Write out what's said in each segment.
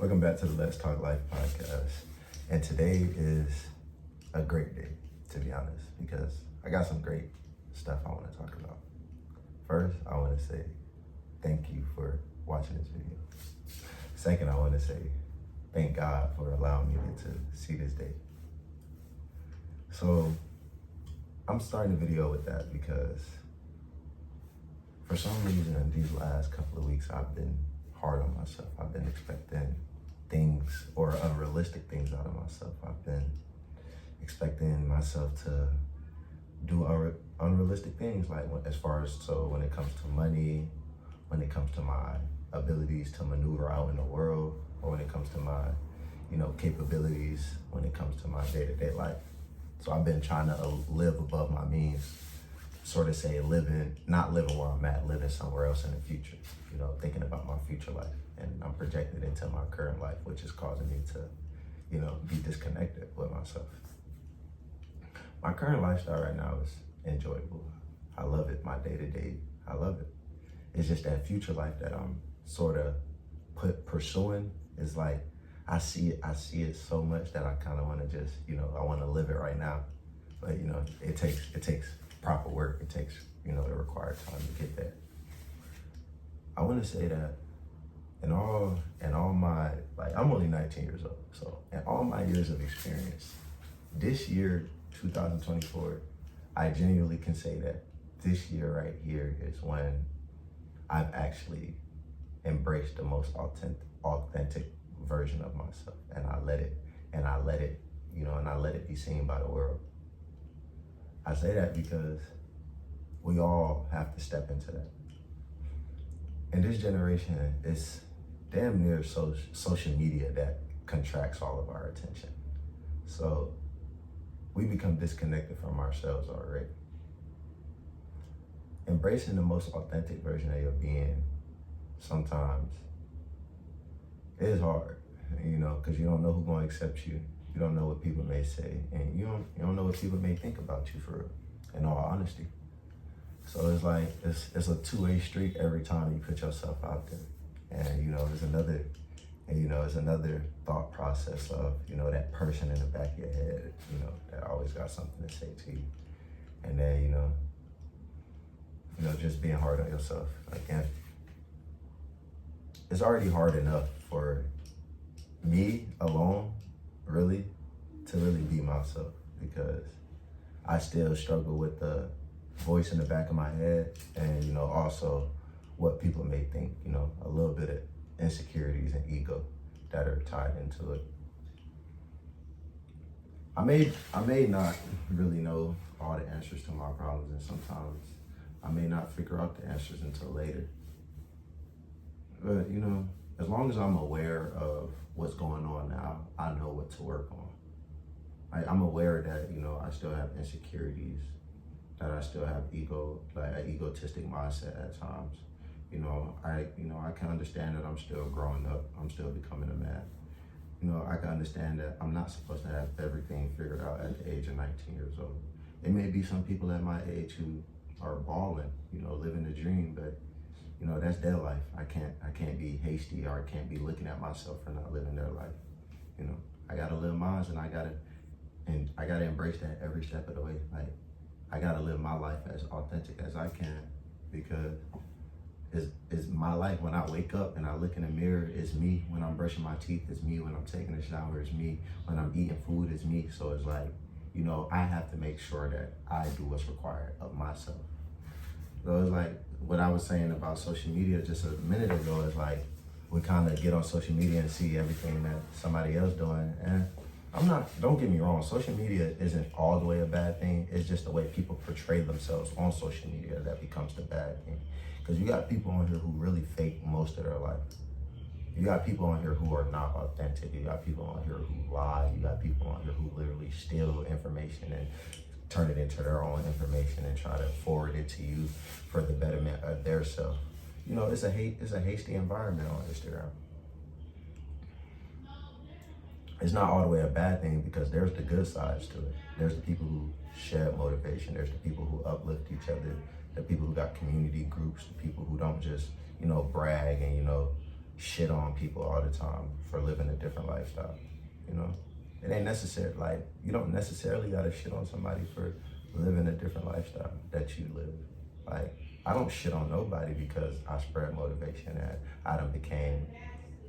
Welcome back to the Let's Talk Life podcast. And today is a great day, to be honest, because I got some great stuff I want to talk about. First, I want to say thank you for watching this video. Second, I want to say thank God for allowing me to get to see this day. So I'm starting the video with that because for some reason, these last couple of weeks, I've been hard on myself. I've been expecting things or unrealistic things out of myself. I've been expecting myself to do unrealistic things, like as far as when it comes to money, when it comes to my abilities to maneuver out in the world, or when it comes to my, capabilities, when it comes to my day-to-day life. So I've been trying to live above my means, sort of say not living where I'm at, living somewhere else in the future, thinking about my future life. And I'm projected into my current life, which is causing me to, be disconnected with myself. My current lifestyle right now is enjoyable. I love it. My day-to-day, I love it. It's just that future life that I'm sort of pursuing is like, I see it so much that I kind of want to just, I want to live it right now. But, it takes proper work. It takes, the required time to get there. I want to say that in all my, I'm only 19 years old. So in all my years of experience, this year, 2024, I genuinely can say that this year right here is when I've actually embraced the most authentic version of myself. And I let it be seen by the world. I say that because we all have to step into that. In this generation, it's damn near social media that contracts all of our attention. So we become disconnected from ourselves already. Embracing the most authentic version of your being sometimes is hard, because you don't know who's going to accept you. You don't know what people may say, and you don't know what people may think about you, for real, in all honesty. So it's like, it's a two-way street every time you put yourself out there. And, it's another thought process of, that person in the back of your head, that always got something to say to you. And then, just being hard on yourself. Again, it's already hard enough for me alone, really, to really be myself, because I still struggle with the voice in the back of my head, and also what people may think, a little bit of insecurities and ego that are tied into it. I may not really know all the answers to my problems, and sometimes I may not figure out the answers until later. But as long as I'm aware of what's going on now, I know what to work on. I'm aware that I still have insecurities, that I still have an egotistic mindset at times. I can understand that I'm still growing up. I'm still becoming a man. I can understand that I'm not supposed to have everything figured out at the age of 19 years old. It may be some people at my age who are balling, living the dream, but that's their life. I can't be hasty, or I can't be looking at myself for not living their life. I gotta live mine, and I gotta embrace that every step of the way. Like, I gotta live my life as authentic as I can, because it's my life. When I wake up and I look in the mirror, it's me. When I'm brushing my teeth, it's me. When I'm taking a shower, it's me. When I'm eating food, it's me. So it's like, I have to make sure that I do what's required of myself. So it's like what I was saying about social media just a minute ago, is like, we kind of get on social media and see everything that somebody else doing. And don't get me wrong, social media isn't all the way a bad thing. It's just the way people portray themselves on social media that becomes the bad thing. Because you got people on here who really fake most of their life. You got people on here who are not authentic. You got people on here who lie. You got people on here who literally steal information and turn it into their own information and try to forward it to you for the betterment of their self. It's a hasty environment on Instagram. It's not all the way a bad thing, because there's the good sides to it. There's the people who share motivation. There's the people who uplift each other. The people who got community groups. The people who don't just, brag and, shit on people all the time for living a different lifestyle. You know, it ain't necessary. Like, you don't necessarily gotta shit on somebody for living a different lifestyle that you live. Like, I don't shit on nobody because I spread motivation and I done became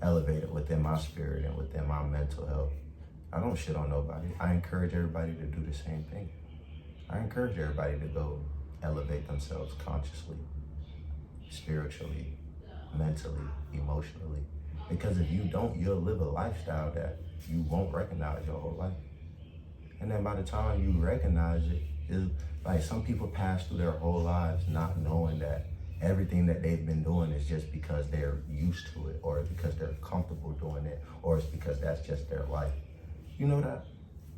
elevated within my spirit and within my mental health. I don't shit on nobody. I encourage everybody to do the same thing. I encourage everybody to go elevate themselves consciously, spiritually, mentally, emotionally. Because if you don't, you'll live a lifestyle that you won't recognize your whole life. And then by the time you recognize it, is like some people pass through their whole lives not knowing that everything that they've been doing is just because they're used to it, or because they're comfortable doing it, or it's because that's just their life. You know that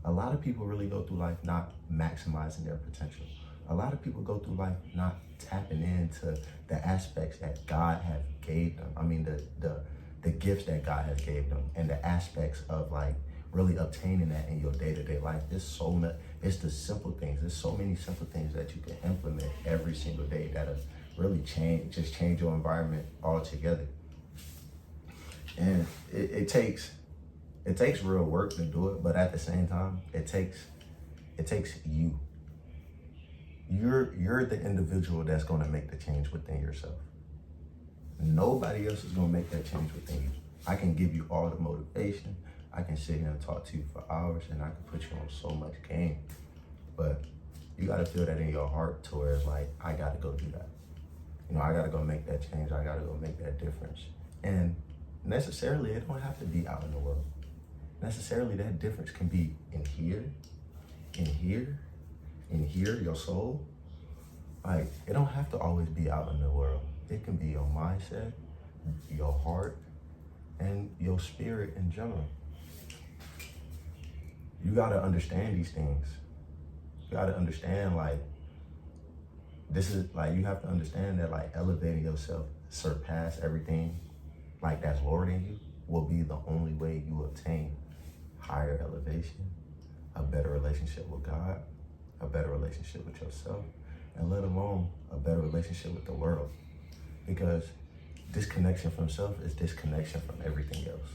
a lot of people really go through life not maximizing their potential. A lot of people go through life not tapping into the aspects that God has gave them. I mean, the gifts that God has gave them, and the aspects of like really obtaining that in your day-to-day life. It's the simple things. There's so many simple things that you can implement every single day that'll really change your environment altogether. And it takes real work to do it, but at the same time, it takes you. You're the individual that's gonna make the change within yourself. Nobody else is gonna make that change within you. I can give you all the motivation. I can sit here and talk to you for hours, and I can put you on so much game. But you gotta feel that in your heart to where it's like, I gotta go do that. You know, I gotta go make that change. I gotta go make that difference. And necessarily, it don't have to be out in the world. Necessarily, that difference can be in here, your soul. Like, it don't have to always be out in the world. It can be your mindset, your heart, and your spirit in general. You gotta understand these things. You gotta understand, like, this is, like, you have to understand that, like, elevating yourself, surpass everything, like, that's lower than you, will be the only way you obtain higher elevation, a better relationship with God, a better relationship with yourself, and let alone a better relationship with the world. Because disconnection from self is disconnection from everything else.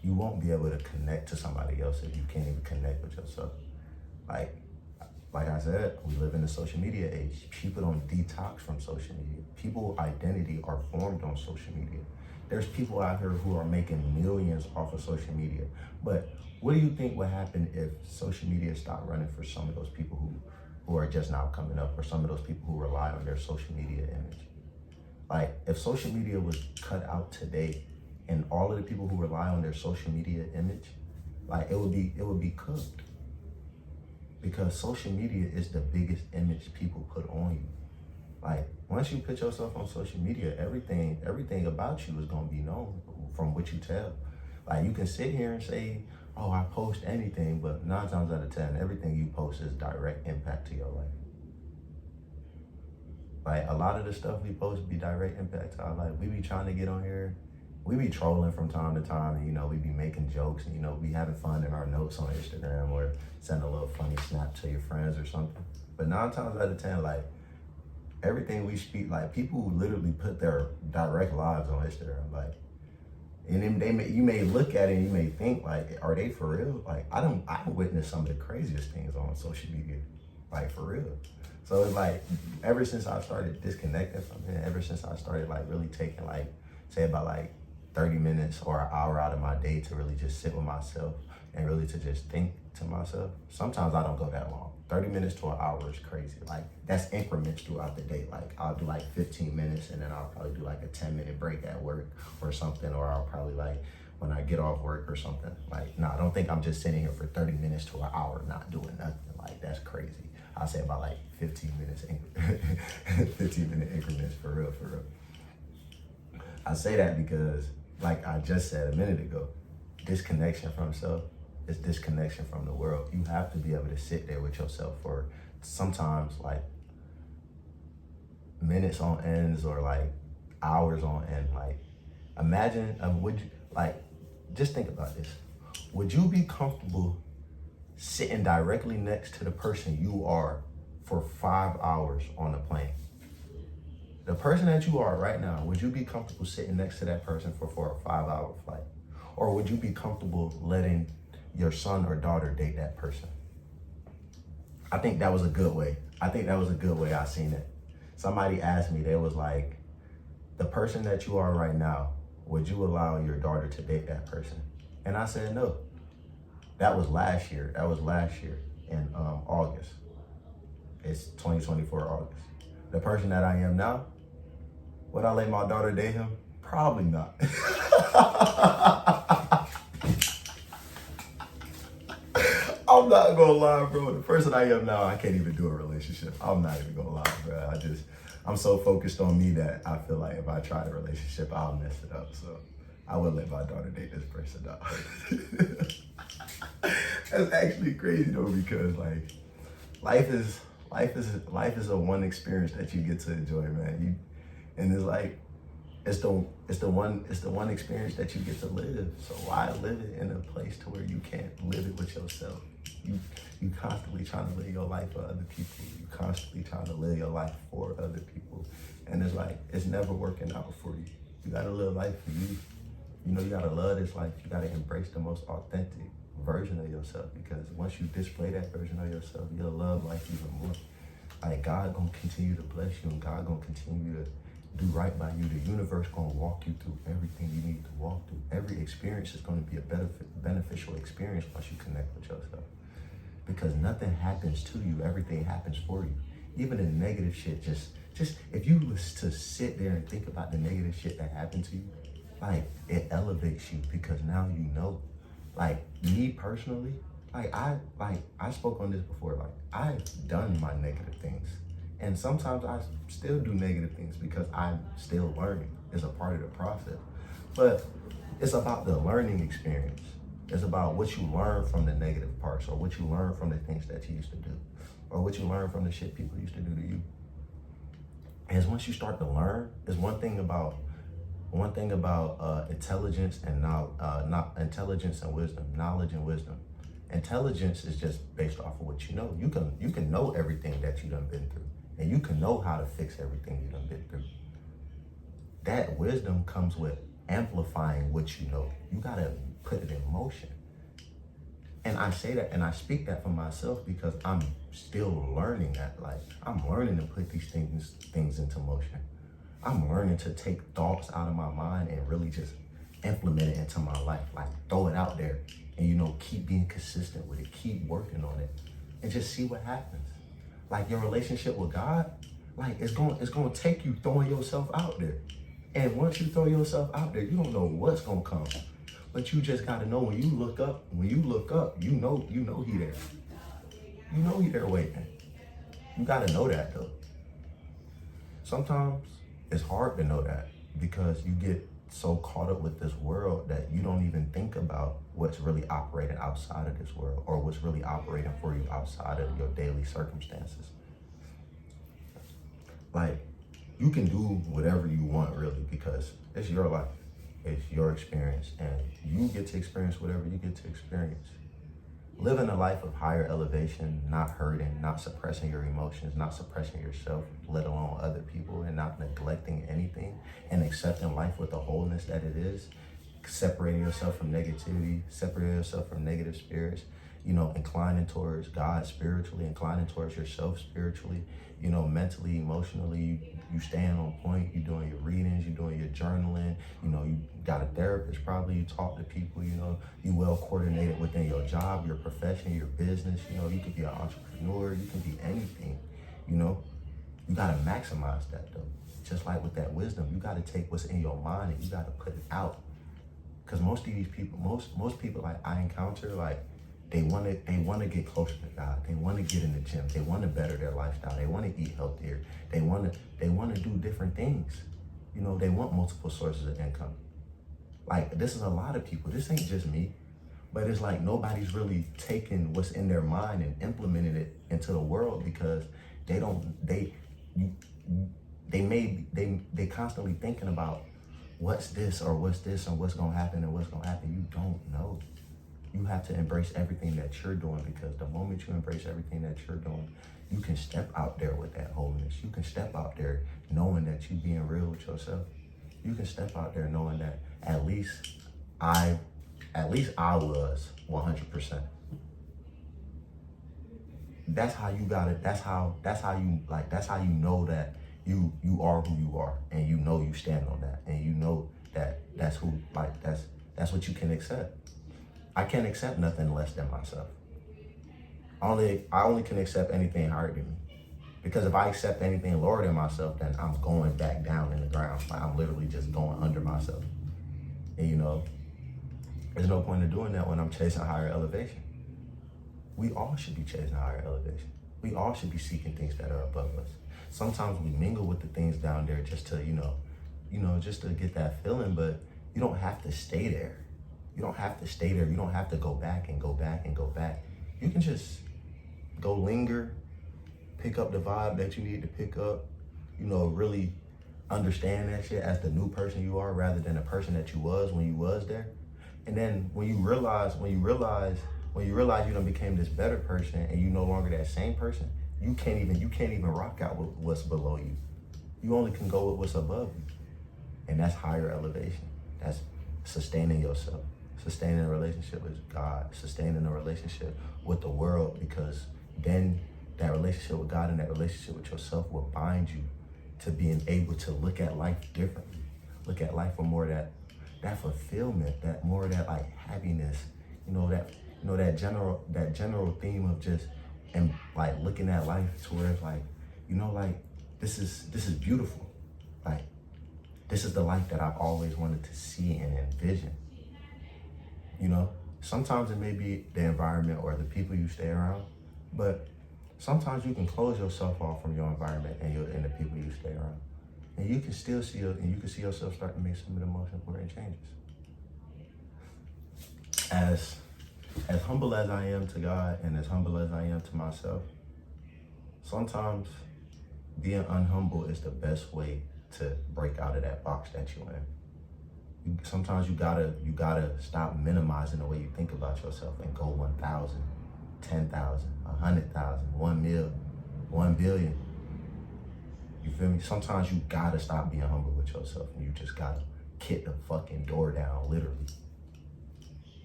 You won't be able to connect to somebody else if you can't even connect with yourself. Like I said, we live in a social media age. People don't detox from social media. People's identity are formed on social media. There's people out here who are making millions off of social media. But what do you think would happen if social media stopped running for some of those people who are just now coming up, or some of those people who rely on their social media image? Like, if social media was cut out today, and all of the people who rely on their social media image, like, it would be cooked. Because social media is the biggest image people put on you. Like, once you put yourself on social media, everything about you is gonna be known from what you tell. Like, you can sit here and say, oh, I post anything, but 9 times out of 10, everything you post is direct impact to your life. Like, a lot of the stuff we post be direct impact to our life. We be trying to get on here. We be trolling from time to time, and, you know, we be making jokes, and, you know, we having fun in our notes on Instagram, or send a little funny snap to your friends or something. But 9 times out of 10, like, everything we speak, like, people literally put their direct lives on Instagram, like, and then you may look at it and you may think, like, are they for real? Like, I witnessed some of the craziest things on social media, like, for real. So it's like, ever since I started disconnecting from it, ever since I started, like, really taking, like, say about, like, 30 minutes or an hour out of my day to really just sit with myself and really to just think to myself. Sometimes I don't go that long. 30 minutes to an hour is crazy. Like, that's increments throughout the day. Like, I'll do like 15 minutes, and then I'll probably do like a 10-minute break at work or something, or I'll probably, like, when I get off work or something. Like, no, I don't think I'm just sitting here for 30 minutes to an hour not doing nothing. Like, that's crazy. I'll say about like 15 minutes, 15-minute increments, for real. I say that because, like I just said a minute ago, disconnection from self is disconnection from the world. You have to be able to sit there with yourself for sometimes like minutes on ends, or like hours on end. Like, imagine, just think about this. Would you be comfortable sitting directly next to the person you are for 5 hours on a plane? The person that you are right now, would you be comfortable sitting next to that person for a 5-hour flight? Or would you be comfortable letting your son or daughter date that person? I think that was a good way. I think that was a good way I seen it. Somebody asked me, they was like, the person that you are right now, would you allow your daughter to date that person? And I said no. That was last year. That was last year in August. It's 2024 August. The person that I am now, would I let my daughter date him? Probably not. I'm not gonna lie, bro. The person I am now, I can't even do a relationship. I'm not even gonna lie, bro. I'm so focused on me that I feel like if I try a relationship, I'll mess it up. So I would let my daughter date this person now. That's actually crazy though, because like life is a one experience that you get to enjoy, man. And it's like it's the one experience that you get to live. So why live it in a place to where you can't live it with yourself? You constantly trying to live your life for other people. You constantly trying to live your life for other people. And it's like, it's never working out for you. You gotta live life for you. You know, you gotta love this life. You gotta embrace the most authentic version of yourself, because once you display that version of yourself, you'll love life even more. Like, God gonna continue to bless you, and God gonna continue to do right by you. The universe gonna walk you through everything you need to walk through. Every experience is gonna be a beneficial experience once you connect with yourself. Because nothing happens to you, everything happens for you. Even the negative shit, just if you was to sit there and think about the negative shit that happened to you, like, it elevates you, because now you know. Like, me personally, I spoke on this before, like, I've done my negative things. And sometimes I still do negative things because I'm still learning. It's a part of the process. But it's about the learning experience. It's about what you learn from the negative parts, or what you learn from the things that you used to do, or what you learn from the shit people used to do to you. And once you start to learn, there's one thing about intelligence and not intelligence and wisdom, knowledge and wisdom. Intelligence is just based off of what you know. You can know everything that you done been through, and you can know how to fix everything you done been through. That wisdom comes with amplifying what you know. You gotta put it in motion. And I say that and I speak that for myself because I'm still learning that. Like, I'm learning to put these things into motion. I'm learning to take thoughts out of my mind and really just implement it into my life. Like, throw it out there and, you know, keep being consistent with it, keep working on it, and just see what happens. Like, your relationship with God, like, it's gonna take you throwing yourself out there. And once you throw yourself out there, you don't know what's gonna come. But you just gotta know, when you look up, you know he there. You know he there waiting. You gotta know that though. Sometimes it's hard to know that, because you get so caught up with this world that you don't even think about what's really operating outside of this world, or what's really operating for you outside of your daily circumstances. Like, you can do whatever you want, really, because it's your life, it's your experience, and you get to experience whatever you get to experience. Living a life of higher elevation, not hurting, not suppressing your emotions, not suppressing yourself, let alone other people, and not neglecting anything, and accepting life with the wholeness that it is, separating yourself from negativity, separating yourself from negative spirits, you know, inclining towards God spiritually, inclining towards yourself spiritually, you know, mentally, emotionally, you staying on point, you doing your readings, you doing your journaling, you know, you got a therapist probably, you talk to people, you know, you well coordinated within your job, your profession, your business, you know, you could be an entrepreneur, you can be anything, you know. You gotta maximize that though. Just like with that wisdom, you gotta take what's in your mind and you gotta put it out. Because most of these people, most people like I encounter, like, they want to get closer to God. They want to get in the gym. They want to better their lifestyle. They want to eat healthier. They want to do different things. You know, they want multiple sources of income. Like, this is a lot of people. This ain't just me. But it's like nobody's really taking what's in their mind and implementing it into the world, because they constantly thinking about what's this or what's this and what's gonna happen and what's gonna happen. You don't know. You you have to embrace everything that you're doing, because the moment you embrace everything that you're doing, you can step out there with that holiness. You can step out there knowing that you being real with yourself. You can step out there knowing that at least I was 100%. That's how you got it. That's how you know that you are who you are, and you know you stand on that, and you know that that's what you can accept. I can't accept nothing less than myself. I only can accept anything higher than me. Because if I accept anything lower than myself, then I'm going back down in the ground. Like, I'm literally just going under myself. And you know, there's no point in doing that when I'm chasing higher elevation. We all should be chasing higher elevation. We all should be seeking things that are above us. Sometimes we mingle with the things down there just to, just to get that feeling, but you don't have to stay there. You don't have to stay there. You don't have to go back and go back and go back. You can just go linger, pick up the vibe that you need to pick up, really understand that shit as the new person you are rather than the person that you was when you was there. And then when you realize you done became this better person and you no longer that same person, you can't even rock out with what's below you. You only can go with what's above you. And that's higher elevation. That's sustaining yourself, sustaining a relationship with God, sustaining a relationship with the world, because then that relationship with God and that relationship with yourself will bind you to being able to look at life differently. Look at life for more of that fulfillment, that more of that like happiness, that general theme of just, and like looking at life to where it's like, this is beautiful. Like, this is the life that I've always wanted to see and envision. Sometimes it may be the environment or the people you stay around, but sometimes you can close yourself off from your environment and the people you stay around, and you can still see yourself start to make some of the most important changes. As humble as I am to God and as humble as I am to myself, sometimes being unhumble is the best way to break out of that box that you're in. Sometimes you gotta stop minimizing the way you think about yourself and go 1,000, 10,000, 100,000, 1 million, 1 billion. You feel me? Sometimes you gotta stop being humble with yourself and you just gotta kick the fucking door down, literally.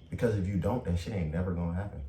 Because if you don't, that shit ain't never gonna happen.